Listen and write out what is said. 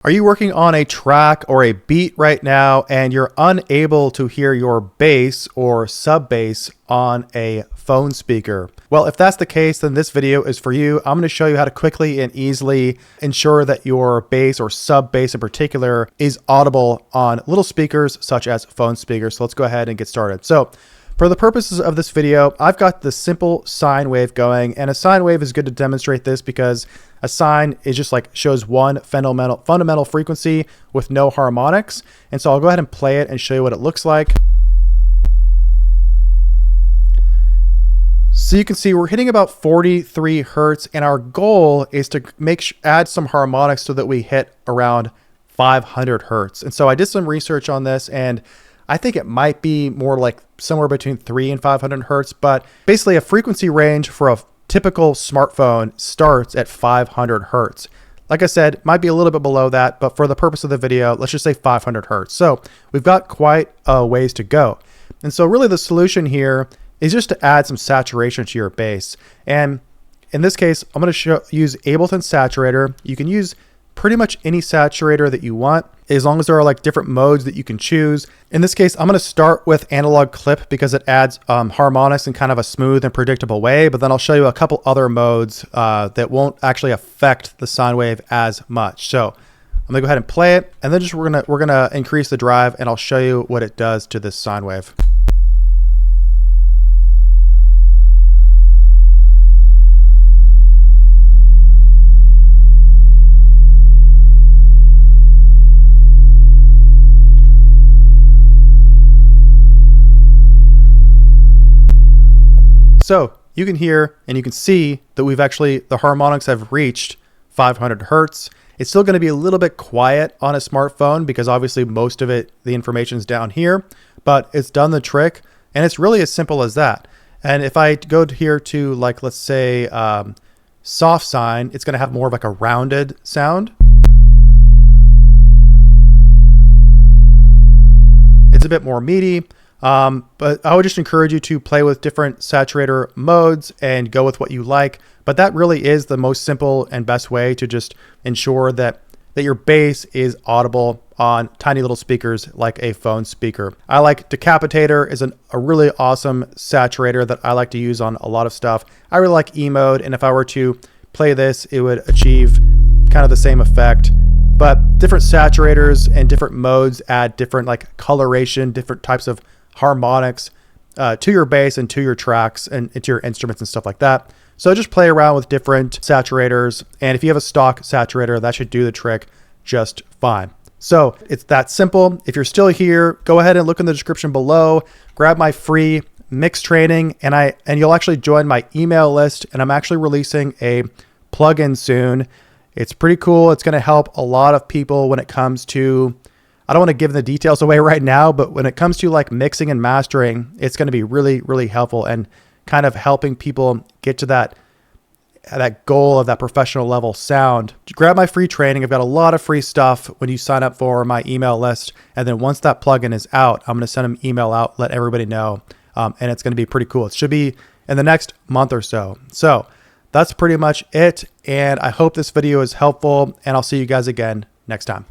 Are you working on a track or a beat right now and you're unable to hear your bass or sub bass on a phone speaker? Well, if that's the case, then this video is for you. I'm going to show you how to quickly and easily ensure that your bass or sub bass in particular is audible on little speakers such as phone speakers. So let's go ahead and get started. So for the purposes of this video, I've got the simple sine wave going, and a sine wave is good to demonstrate this because a sine is just like shows one fundamental frequency with no harmonics. And so I'll go ahead and play it and show you what it looks like. So you can see we're hitting about 43 hertz, and our goal is to add some harmonics so that we hit around 500 hertz. And so I did some research on this, and I think it might be more like somewhere between 300 and 500 hertz, but basically a frequency range for a typical smartphone starts at 500 hertz. Like I said, might be a little bit below that, but for the purpose of the video, let's just say 500 hertz. So we've got quite a ways to go. And so really the solution here is just to add some saturation to your bass. And in this case, I'm going to use Ableton Saturator. You can use pretty much any saturator that you want, as long as there are like different modes that you can choose. In this case, I'm going to start with analog clip because it adds harmonics in kind of a smooth and predictable way, but then I'll show you a couple other modes that won't actually affect the sine wave as much. So I'm gonna go ahead and play it, and then we're gonna increase the drive, and I'll show you what it does to this sine wave. So you can hear and you can see that the harmonics have reached 500 hertz. It's still going to be a little bit quiet on a smartphone because obviously most of it, the information is down here, but it's done the trick, and it's really as simple as that. And if I go here to, like, let's say soft sine, it's going to have more of like a rounded sound. It's a bit more meaty. But I would just encourage you to play with different saturator modes and go with what you like. But that really is the most simple and best way to just ensure that your bass is audible on tiny little speakers like a phone speaker. I like Decapitator is a really awesome saturator that I like to use on a lot of stuff. I really like E mode, and if I were to play this, it would achieve kind of the same effect. But different saturators and different modes add different like coloration, different types of harmonics to your bass and to your tracks and to your instruments and stuff like that. So just play around with different saturators, and if you have a stock saturator, that should do the trick just fine. So it's that simple. If you're still here, go ahead and look in the description below, grab my free mix training, and you'll actually join my email list, and I'm actually releasing a plugin soon. It's pretty cool. It's going to help a lot of people when it comes to, I don't want to give the details away right now, but when it comes to like mixing and mastering, it's going to be really, really helpful and kind of helping people get to that goal of that professional level sound. Grab my free training. I've got a lot of free stuff when you sign up for my email list. And then once that plugin is out, I'm going to send an email out, let everybody know. And it's going to be pretty cool. It should be in the next month or so. So that's pretty much it. And I hope this video is helpful, and I'll see you guys again next time.